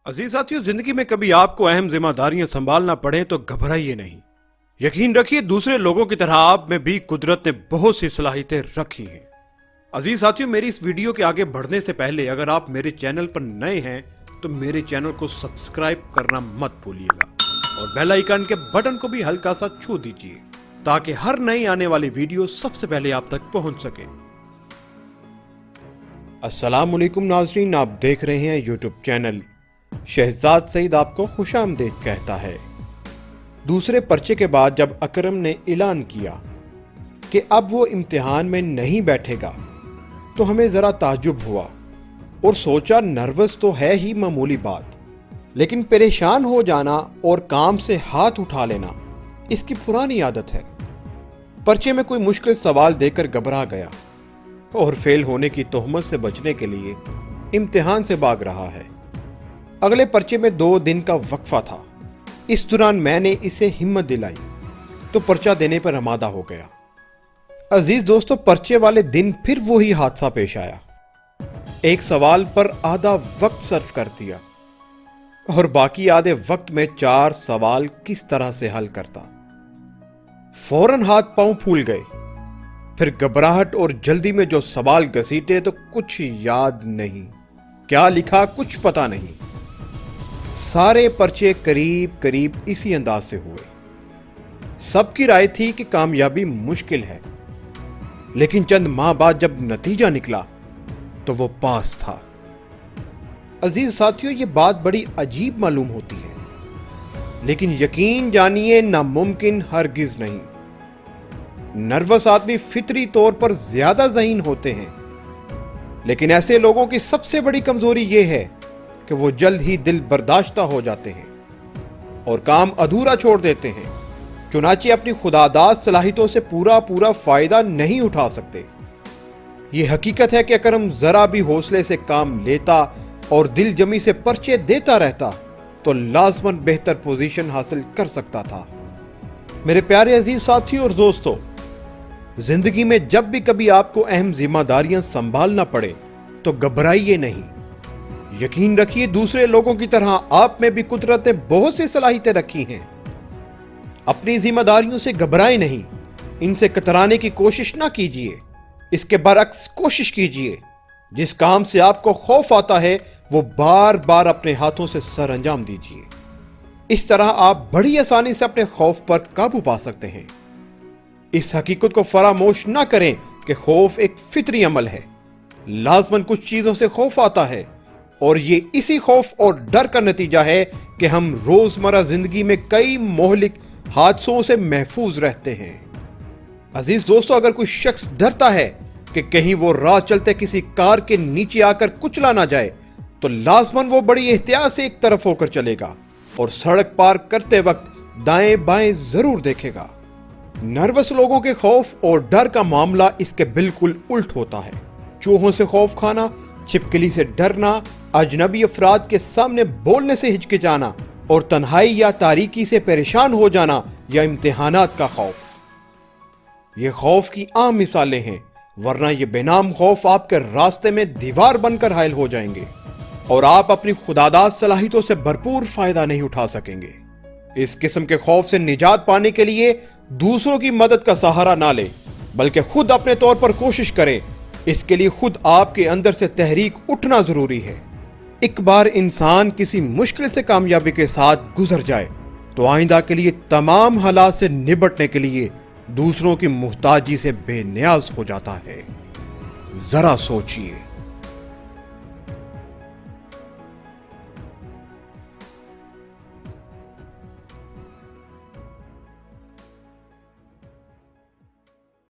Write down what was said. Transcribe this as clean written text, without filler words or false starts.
अजीज साथियों, जिंदगी में कभी आपको अहम जिम्मेदारियां संभालना पड़े तो घबराइए नहीं। यकीन रखिए, दूसरे लोगों की तरह आप में भी कुदरत ने बहुत सी सलाहियतें रखी हैं। अजीज साथियों, मेरी इस वीडियो के आगे बढ़ने से पहले अगर आप मेरे चैनल पर नए हैं तो मेरे चैनल को सब्सक्राइब करना मत भूलिएगा और बेल आइकन के बटन को भी हल्का सा छू दीजिए ताकि हर नई आने वाली वीडियो सबसे पहले आप तक पहुंच सके। अस्सलाम वालेकुम नाज़रीन, आप देख रहे हैं यूट्यूब चैनल शहजाद सईद आपको खुशामदीद कहता है। दूसरे पर्चे के बाद जब अकरम ने ऐलान किया कि अब वो इम्तिहान में नहीं बैठेगा तो हमें ज़रा ताज्जुब हुआ और सोचा नर्वस तो है ही मामूली बात, लेकिन परेशान हो जाना और काम से हाथ उठा लेना इसकी पुरानी आदत है। पर्चे में कोई मुश्किल सवाल देकर घबरा गया और फेल होने की तोहमत से बचने के लिए इम्तिहान से भाग रहा है। अगले पर्चे में 2 दिन का वक्फा था। इस दौरान मैंने इसे हिम्मत दिलाई तो पर्चा देने पर आमादा हो गया। अजीज दोस्तों, पर्चे वाले दिन फिर वही हादसा पेश आया। एक सवाल पर आधा वक्त सर्फ कर दिया और बाकी आधे वक्त में 4 सवाल किस तरह से हल करता। फौरन हाथ पांव फूल गए। फिर घबराहट और जल्दी में जो सवाल घसीटे तो कुछ याद नहीं, क्या लिखा कुछ पता नहीं। सारे पर्चे करीब करीब इसी अंदाज से हुए। सबकी राय थी कि कामयाबी मुश्किल है, लेकिन चंद माह बाद जब नतीजा निकला तो वो पास था। अजीज साथियों, ये बात बड़ी अजीब मालूम होती है, लेकिन यकीन जानिए नामुमकिन हरगिज नहीं। नर्वस आदमी फितरी तौर पर ज्यादा ज़हीन होते हैं, लेकिन ऐसे लोगों की सबसे बड़ी कमजोरी यह है कि वो जल्द ही दिल बर्दाश्ता हो जाते हैं और काम अधूरा छोड़ देते हैं। चुनाचे अपनी खुदादाद सलाहियतों से पूरा फायदा नहीं उठा सकते। ये हकीकत है कि अकरम जरा भी हौसले से काम लेता और दिल जमी से पर्चे देता रहता तो लाजमन बेहतर पोजीशन हासिल कर सकता था। मेरे प्यारे अजीज साथियों और दोस्तों, जिंदगी में जब भी कभी आपको अहम जिम्मेदारियां संभालना पड़े तो घबराइए नहीं। यकीन रखिए, दूसरे लोगों की तरह आप में भी कुदरत ने बहुत सी सलाहियतें रखी हैं। अपनी जिम्मेदारियों से घबराएं नहीं, इनसे कतराने की कोशिश ना कीजिए। इसके बरक्स कोशिश कीजिए। जिस काम से आपको खौफ आता है वो बार बार अपने हाथों से सर अंजाम दीजिए। इस तरह आप बड़ी आसानी से अपने खौफ पर काबू पा सकते हैं। इस हकीकत को फरामोश ना करें कि खौफ एक फितरी अमल है। लाजमन कुछ चीजों से खौफ आता है और ये इसी खौफ और डर का नतीजा है कि हम रोजमर्रा जिंदगी में कई मोहलिक हादसों से महफूज रहते हैं। अजीज दोस्तों, अगर कोई शख्स डरता है कि कहीं वो राह चलते किसी कार के नीचे आकर कुचला ना जाए तो लाजमन वो बड़ी एहतियात से एक तरफ होकर चलेगा और सड़क पार करते वक्त दाएं बाएं जरूर देखेगा। नर्वस लोगों के खौफ और डर का मामला इसके बिल्कुल उल्ट होता है। चूहों से खौफ खाना, छिपकली से डरना, अजनबी अफराद के सामने बोलने से हिचकिचाना और तन्हाई या तारीकी से परेशान हो जाना या इम्तिहानात का खौफ, ये खौफ की आम मिसालें हैं। वरना ये बेनाम खौफ आपके रास्ते में दीवार बनकर हायल हो जाएंगे और आप अपनी खुदादाद सलाहियतों से भरपूर फायदा नहीं उठा सकेंगे। इस किस्म के खौफ से निजात पाने के लिए दूसरों की मदद का सहारा ना ले, बल्कि खुद अपने तौर पर कोशिश करें। इसके लिए खुद आपके अंदर से तहरीक उठना जरूरी है। एक बार इंसान किसी मुश्किल से कामयाबी के साथ गुजर जाए तो आइंदा के लिए तमाम हालात से निपटने के लिए दूसरों की मुहताजी से बेनियाज हो जाता है। जरा सोचिए।